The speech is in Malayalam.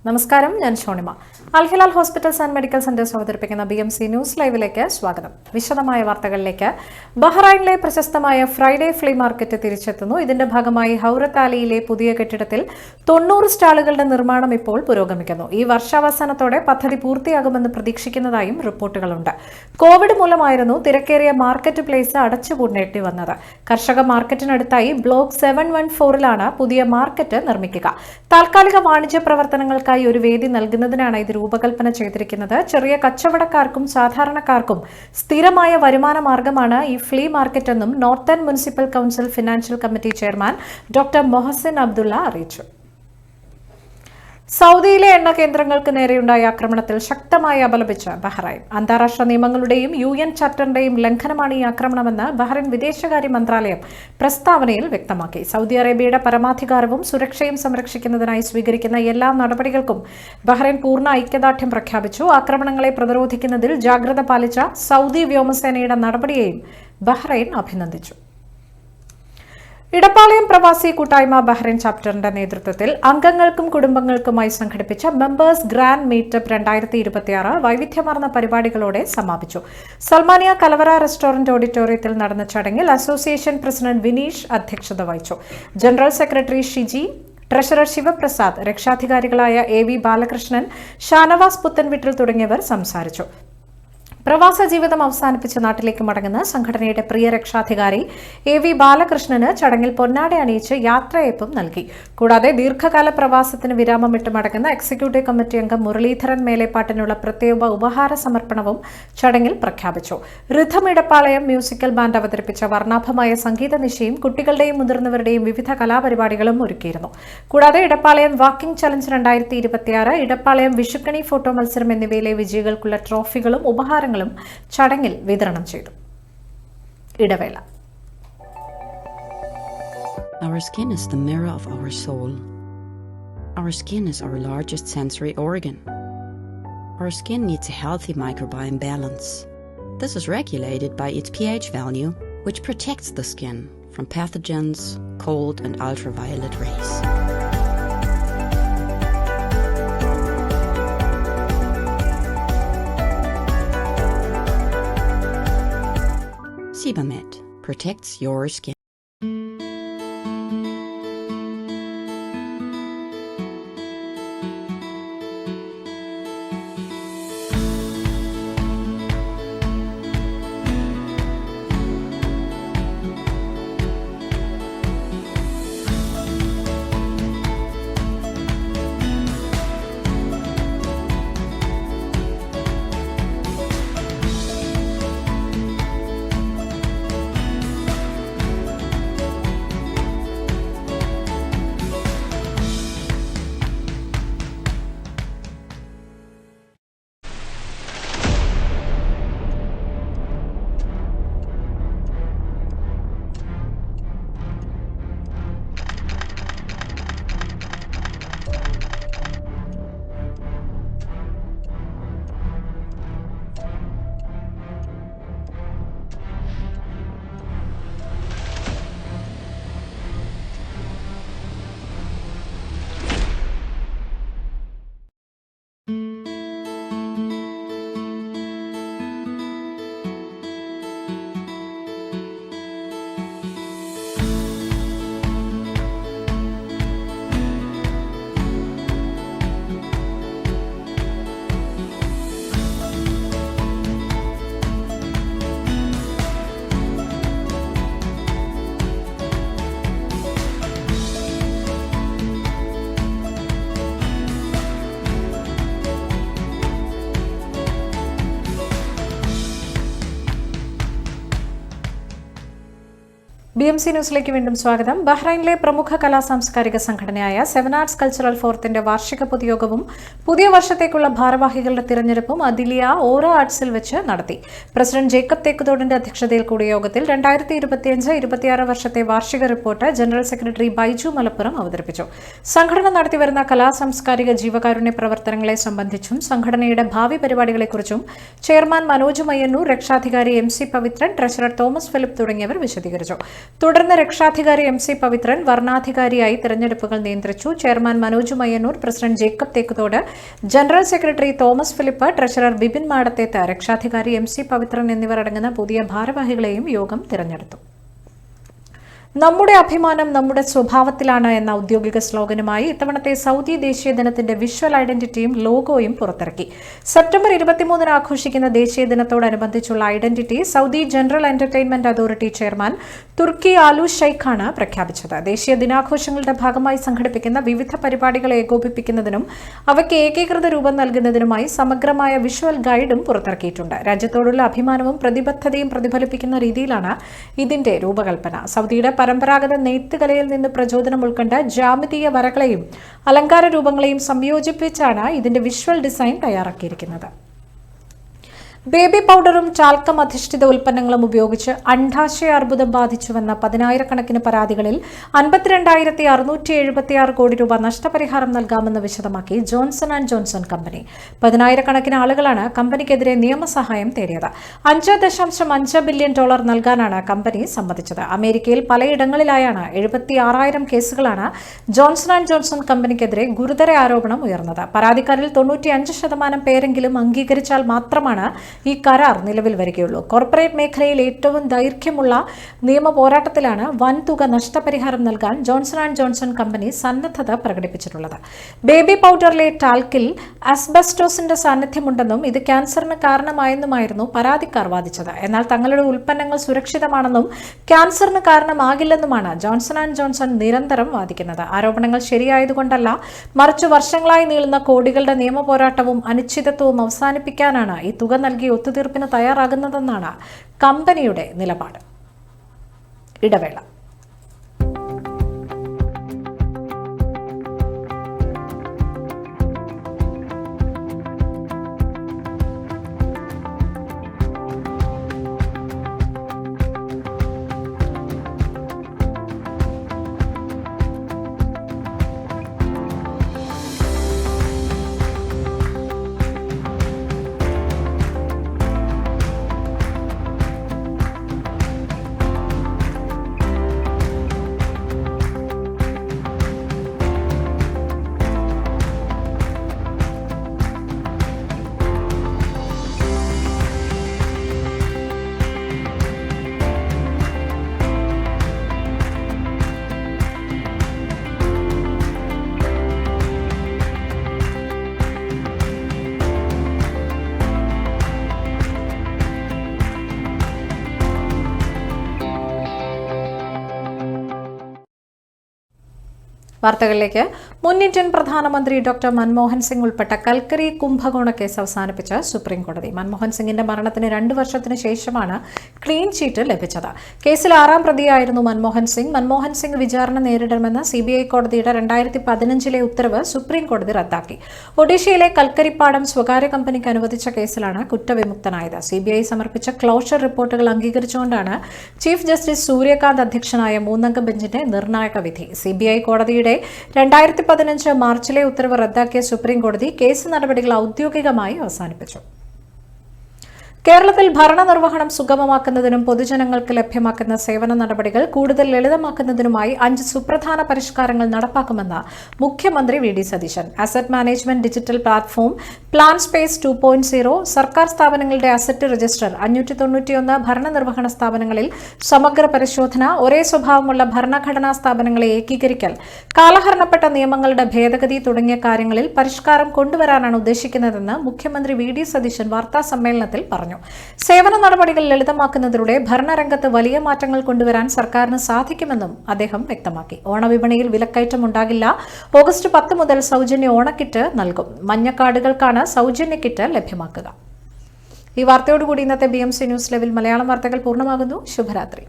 നമസ്കാരം, ഞാൻ Shonima. Al Hilal hospitals and medical centres അവതരിപ്പിക്കുന്ന BMC ന്യൂസ് ലൈവിലേക്ക് സ്വാഗതം. വിശദമായ വാർത്തകളിലേക്ക്. ബഹ്റൈനിലെ പ്രശസ്തമായ ഫ്രൈഡേ ഫ്ലീ മാർക്കറ്റ് തിരിച്ചെത്തുന്നു. ഇതിന്റെ ഭാഗമായി ഹൗറത്ത് അലിയിലെ പുതിയ കെട്ടിടത്തിൽ 90 സ്റ്റാളുകളുടെ നിർമ്മാണം ഇപ്പോൾ പുരോഗമിക്കുന്നു. ഈ വർഷാവസാനത്തോടെ പദ്ധതി പൂർത്തിയാകുമെന്ന് പ്രതീക്ഷിക്കുന്നതായും റിപ്പോർട്ടുകളുണ്ട്. കോവിഡ് മൂലമായിരുന്നു തിരക്കേറിയ മാർക്കറ്റ് പ്ലേസ് അടച്ചുപൂട്ടേണ്ടി വന്നത്. കർഷക മാർക്കറ്റിനടുത്തായി ബ്ലോക്ക് 714-ലാണ് പുതിയ മാർക്കറ്റ് നിർമ്മിക്കുക. താൽക്കാലിക വാണിജ്യ പ്രവർത്തനങ്ങൾക്ക് ഒരു വേദി നൽകുന്നതിനാണ് ഇത് രൂപകൽപ്പന ചെയ്തിരിക്കുന്നത്. ചെറിയ കച്ചവടക്കാർക്കും സാധാരണക്കാർക്കും സ്ഥിരമായ വരുമാന മാർഗമാണ് ഈ ഫ്ലീ മാർക്കറ്റ് എന്നും northern municipal council financial committee chairman doctor Mohsin Abdulla അറിയിച്ചു. സൗദിയിലെ എണ്ണ കേന്ദ്രങ്ങൾക്ക് നേരെയുണ്ടായ ആക്രമണത്തിൽ ശക്തമായി അപലപിച്ച് ബഹ്റൈൻ. അന്താരാഷ്ട്ര നിയമങ്ങളുടെയും UN ചാർട്ടറിന്റെയും ലംഘനമാണ് ഈ ആക്രമണമെന്ന് ബഹ്റൈൻ വിദേശകാര്യ മന്ത്രാലയം പ്രസ്താവനയിൽ വ്യക്തമാക്കി. സൗദി അറേബ്യയുടെ പരമാധികാരവും സുരക്ഷയും സംരക്ഷിക്കുന്നതിനായി സ്വീകരിക്കുന്ന എല്ലാ നടപടികൾക്കും ബഹ്റൈൻ പൂർണ്ണ ഐക്യദാർഢ്യം പ്രഖ്യാപിച്ചു. ആക്രമണങ്ങളെ പ്രതിരോധിക്കുന്നതിൽ ജാഗ്രത പാലിച്ച സൗദി വ്യോമസേനയുടെ നടപടിയെയും ബഹ്റൈൻ അഭിനന്ദിച്ചു. ഇടപ്പാളയം പ്രവാസി കൂട്ടായ്മ ബഹ്റൈൻ ചാപ്റ്ററിന്റെ നേതൃത്വത്തിൽ അംഗങ്ങൾക്കും കുടുംബങ്ങൾക്കുമായി സംഘടിപ്പിച്ച മെമ്പേഴ്സ് ഗ്രാൻഡ് മീറ്റപ്പ് 2026 വൈവിധ്യമാർന്ന പരിപാടികളോടെ സമാപിച്ചു. സൽമാനിയ കലവറ റെസ്റ്റോറന്റ് ഓഡിറ്റോറിയത്തിൽ നടന്ന ചടങ്ങിൽ അസോസിയേഷൻ പ്രസിഡന്റ് വിനീഷ് അധ്യക്ഷത വഹിച്ചു. General secretary Shiji, treasurer Sivaprasad, രക്ഷാധികാരികളായ AV ബാലകൃഷ്ണൻ, ഷാനവാസ് പുത്തൻവിട്ടിൽ തുടങ്ങിയവർ സംസാരിച്ചു. പ്രവാസ ജീവിതം അവസാനിപ്പിച്ച് നാട്ടിലേക്ക് മടങ്ങുന്ന സംഘടനയുടെ പ്രിയ രക്ഷാധികാരി AV ബാലകൃഷ്ണന് ചടങ്ങിൽ പൊന്നാട അണിയിച്ച് യാത്രയയപ്പും നൽകി. കൂടാതെ ദീർഘകാല പ്രവാസത്തിന് വിരാമമിട്ട് മടങ്ങുന്ന എക്സിക്യൂട്ടീവ് കമ്മിറ്റി അംഗം മുരളീധരൻ മേലേപ്പാട്ടിനുള്ള പ്രത്യേക ഉപഹാര സമർപ്പണവും ചടങ്ങിൽ പ്രഖ്യാപിച്ചു. റിഥം ഇടപ്പാളയം മ്യൂസിക്കൽ ബാൻഡ് അവതരിപ്പിച്ച വർണ്ണാഭമായ സംഗീത നിശയും കുട്ടികളുടെയും മുതിർന്നവരുടെയും വിവിധ കലാപരിപാടികളും ഒരുക്കിയിരുന്നു. കൂടാതെ ഇടപ്പാളയം വാക്കിംഗ് ചലഞ്ച് 2026, ഇടപ്പാളയം വിഷുക്കണി ഫോട്ടോ മത്സരം എന്നിവയിലെ വിജയികൾക്കുള്ള ട്രോഫികളും ഉപഹാരങ്ങളും ചടങ്ങിൽ വിതരണം ചെയ്തു. ഇടവേള. Our skin is the mirror of our soul. Our skin is our largest sensory organ. Our skin needs a healthy microbiome balance. This is regulated by its pH value, which protects the skin from pathogens, cold and ultraviolet rays. Sebamed protects your skin. BMC ന്യൂസിലേക്ക് വീണ്ടും സ്വാഗതം. ബഹ്റൈനിലെ പ്രമുഖ കലാ സാംസ്കാരിക സംഘടനയായ 7 ആർട്സ് കൾച്ചറൽ ഫോറത്തിന്റെ വാർഷിക പൊതുയോഗവും പുതിയ വർഷത്തേക്കുള്ള ഭാരവാഹികളുടെ തിരഞ്ഞെടുപ്പും അദിലിയ ഓറ ആർട്സിൽ വെച്ച് നടത്തി. പ്രസിഡന്റ് ജേക്കബ് തേക്കുതോടിന്റെ അധ്യക്ഷതയിൽ കൂടിയ യോഗത്തിൽ 2025-26 വർഷത്തെ വാർഷിക report general secretary Baiju Malappuram അവതരിപ്പിച്ചു. സംഘടന നടത്തിവരുന്ന കലാ സാംസ്കാരിക ജീവകാരുണ്യ പ്രവർത്തനങ്ങളെ സംബന്ധിച്ചും സംഘടനയുടെ ഭാവി പരിപാടികളെക്കുറിച്ചും ചെയർമാൻ മനോജ് മയ്യന്നൂർ, രക്ഷാധികാരി MC പവിത്രൻ, ട്രഷറർ തോമസ് ഫിലിപ്പ് തുടങ്ങിയവർ വിശദീകരിച്ചു. തുടർന്ന് രക്ഷാധികാരി MC പവിത്രൻ വരണാധികാരിയായി തെരഞ്ഞെടുപ്പുകൾ നിയന്ത്രിച്ചു. Chairman Manoj Mayyannur, president Jacob Thekkuthode, general secretary Thomas Philip, treasurer Bipin Madathethu, രക്ഷാധികാരി MC പവിത്രൻ എന്നിവർ അടങ്ങുന്ന പുതിയ ഭാരവാഹികളെയും യോഗം തിരഞ്ഞെടുത്തു. നമ്മുടെ അഭിമാനം നമ്മുടെ സ്വഭാവത്തിലാണ് എന്ന ഔദ്യോഗിക സ്ലോഗനുമായി ഇത്തവണത്തെ സൗദി ദേശീയ ദിനത്തിന്റെ വിഷ്വൽ ഐഡന്റിറ്റിയും ലോഗോയും പുറത്തിറക്കി. സെപ്റ്റംബർ 23 ആഘോഷിക്കുന്ന ദേശീയ ദിനത്തോടനുബന്ധിച്ചുള്ള identity Saudi general entertainment authority chairman Turki Al ഷെയ്ഖാണ് പ്രഖ്യാപിച്ചത്. ദേശീയ ദിനാഘോഷങ്ങളുടെ ഭാഗമായി സംഘടിപ്പിക്കുന്ന വിവിധ പരിപാടികൾ ഏകോപിപ്പിക്കുന്നതിനും അവയ്ക്ക് ഏകീകൃത രൂപം നൽകുന്നതിനുമായി സമഗ്രമായ വിഷ്വൽ ഗൈഡും പുറത്തിറക്കിയിട്ടുണ്ട്. രാജ്യത്തോടുള്ള അഭിമാനവും പ്രതിബദ്ധതയും പ്രതിഫലിപ്പിക്കുന്ന രീതിയിലാണ് ഇതിന്റെ രൂപകൽപ്പന. സൗദിയുടെ പരമ്പരാഗത നെയ്ത്തുകലയിൽ നിന്ന് പ്രചോദനം ഉൾക്കൊണ്ട ജാമിതീയ വരകളെയും അലങ്കാര രൂപങ്ങളെയും സംയോജിപ്പിച്ചാണ് ഇതിന്റെ വിഷ്വൽ ഡിസൈൻ തയ്യാറാക്കിയിരിക്കുന്നത്. ബേബി പൗഡറും ടാൽക്കം അധിഷ്ഠിത ഉൽപ്പന്നങ്ങളും ഉപയോഗിച്ച് അണ്ഡാശയ അർബുദം ബാധിച്ചുവെന്ന 10,000-കണക്കിന് പരാതികളിൽ 52,676 കോടി രൂപ നഷ്ടപരിഹാരം നൽകാമെന്ന് വിശദമാക്കി ജോൺസൺ ആൻഡ് ജോൺസൺ കമ്പനി. 10,000-കണക്കിന് ആളുകളാണ് കമ്പനിക്കെതിരെ നിയമസഹായം തേടിയത്. $5.5 ബില്യൺ നൽകാനാണ് കമ്പനി സമ്മതിച്ചത്. അമേരിക്കയിൽ പലയിടങ്ങളിലായാണ് 76,000 കേസുകളാണ് ജോൺസൺ ആൻഡ് ജോൺസൺ കമ്പനിക്കെതിരെ ഗുരുതര ആരോപണം ഉയർന്നത്. പരാതിക്കാരിൽ 95% പേരെങ്കിലും അംഗീകരിച്ചാൽ മാത്രമാണ് ഈ കരാർ നിലവിൽ വരികയുള്ളൂ. കോർപ്പറേറ്റ് മേഖലയിൽ ഏറ്റവും ദൈർഘ്യമുള്ള നിയമ പോരാട്ടത്തിലാണ് വൻതുക നഷ്ടപരിഹാരം നൽകാൻ ജോൺസൺ ആൻഡ് ജോൺസൺ കമ്പനി സന്നദ്ധത പ്രകടിപ്പിച്ചിട്ടുള്ളത്. ബേബി പൗഡറിലെ ടാൽക്കിൽ ആസ്ബസ്റ്റോസിന്റെ സാന്നിധ്യമുണ്ടെന്നും ഇത് ക്യാൻസറിന് കാരണമായെന്നുമായിരുന്നു പരാതിക്കാർ വാദിച്ചത്. എന്നാൽ തങ്ങളുടെ ഉൽപ്പന്നങ്ങൾ സുരക്ഷിതമാണെന്നും ക്യാൻസറിന് കാരണമാകില്ലെന്നുമാണ് ജോൺസൺ ആൻഡ് ജോൺസൺ നിരന്തരം വാദിക്കുന്നത്. ആരോപണങ്ങൾ ശരിയായതുകൊണ്ടല്ല, മറിച്ച് വർഷങ്ങളായി നീളുന്ന കോടികളുടെ നിയമ പോരാട്ടവും അനിശ്ചിതത്വവും അവസാനിപ്പിക്കാനാണ് ഈ തുക നൽകി ഒത്തുതീർപ്പിന് തയ്യാറാകുന്നതെന്നാണ് കമ്പനിയുടെ നിലപാട്. ഇടവേള. വാർത്തകളിലേക്ക്. മുൻ ഇന്ത്യൻ പ്രധാനമന്ത്രി ഡോക്ടർ മൻമോഹൻ സിംഗ് ഉൾപ്പെട്ട കൽക്കരി കുംഭകോണ കേസ് അവസാനിപ്പിച്ച് സുപ്രീം കോടതി. മൻമോഹൻ സിംഗിന്റെ മരണത്തിന് 2 വർഷത്തിന് ശേഷമാണ് ക്ലീൻ ചീറ്റ് ലഭിച്ചത്. കേസിൽ 6ാം പ്രതിയായിരുന്നു മൻമോഹൻ സിംഗ്. മൻമോഹൻ സിംഗ് വിചാരണ നേരിടണമെന്ന CBI കോടതിയുടെ 2015 ഉത്തരവ് സുപ്രീം കോടതി റദ്ദാക്കി. ഒഡീഷയിലെ കൽക്കരിപ്പാടം സ്വകാര്യ കമ്പനിക്ക് അനുവദിച്ച കേസിലാണ് കുറ്റവിമുക്തനായത്. CBI സമർപ്പിച്ച ക്ലോഷർ റിപ്പോർട്ടുകൾ അംഗീകരിച്ചുകൊണ്ടാണ് ചീഫ് ജസ്റ്റിസ് സൂര്യകാന്ത് അധ്യക്ഷനായ 3-അംഗ ബെഞ്ചിന്റെ നിർണായക വിധി. CBI കോടതിയുടെ 2015 മാർച്ചിലെ ഉത്തരവ് റദ്ദാക്കിയ സുപ്രീം കോടതി കേസ് നടപടികൾ ഔദ്യോഗികമായി അവസാനിപ്പിച്ചു. കേരളത്തിൽ ഭരണനിർവഹണം സുഗമമാക്കുന്നതിനും പൊതുജനങ്ങൾക്ക് ലഭ്യമാക്കുന്ന സേവന നടപടികൾ കൂടുതൽ ലളിതമാക്കുന്നതിനുമായി 5 സുപ്രധാന പരിഷ്കാരങ്ങൾ നടപ്പാക്കുമെന്ന് മുഖ്യമന്ത്രി VD Satheesan. Asset management digital platform, plan space 2.0, സർക്കാർ സ്ഥാപനങ്ങളുടെ അസറ്റ് രജിസ്റ്റർ, 591 ഭരണനിർവഹണ സ്ഥാപനങ്ങളിൽ സമഗ്ര പരിശോധന, ഒരേ സ്വഭാവമുള്ള ഭരണഘടനാ സ്ഥാപനങ്ങളെ ഏകീകരിക്കൽ, കാലഹരണപ്പെട്ട നിയമങ്ങളുടെ ഭേദഗതി തുടങ്ങിയ കാര്യങ്ങളിൽ പരിഷ്കാരം കൊണ്ടുവരാനാണ് ഉദ്ദേശിക്കുന്നതെന്ന് മുഖ്യമന്ത്രി VD സതീശൻ വാർത്താസമ്മേളനത്തിൽ പറഞ്ഞു. സേവന നടപടികൾ ലളിതമാക്കുന്നതിലൂടെ ഭരണരംഗത്ത് വലിയ മാറ്റങ്ങൾ കൊണ്ടുവരാൻ സർക്കാരിന് സാധിക്കുമെന്നും അദ്ദേഹം വ്യക്തമാക്കി. ഓണവിപണിയിൽ വിലക്കയറ്റം ഉണ്ടാകില്ല. ഓഗസ്റ്റ് 10 മുതൽ സൗജന്യ ഓണക്കിറ്റ് നൽകും. മഞ്ഞക്കാർഡുകൾക്കാണ് സൗജന്യ കിറ്റ് ലഭ്യമാക്കുക. ഈ വാർത്തയോടുകൂടി ഇന്നത്തെ BMC ന്യൂസ് ലൈവിൽ മലയാളം വാർത്തകൾ പൂർണ്ണമാകുന്നു. ശുഭരാത്രി.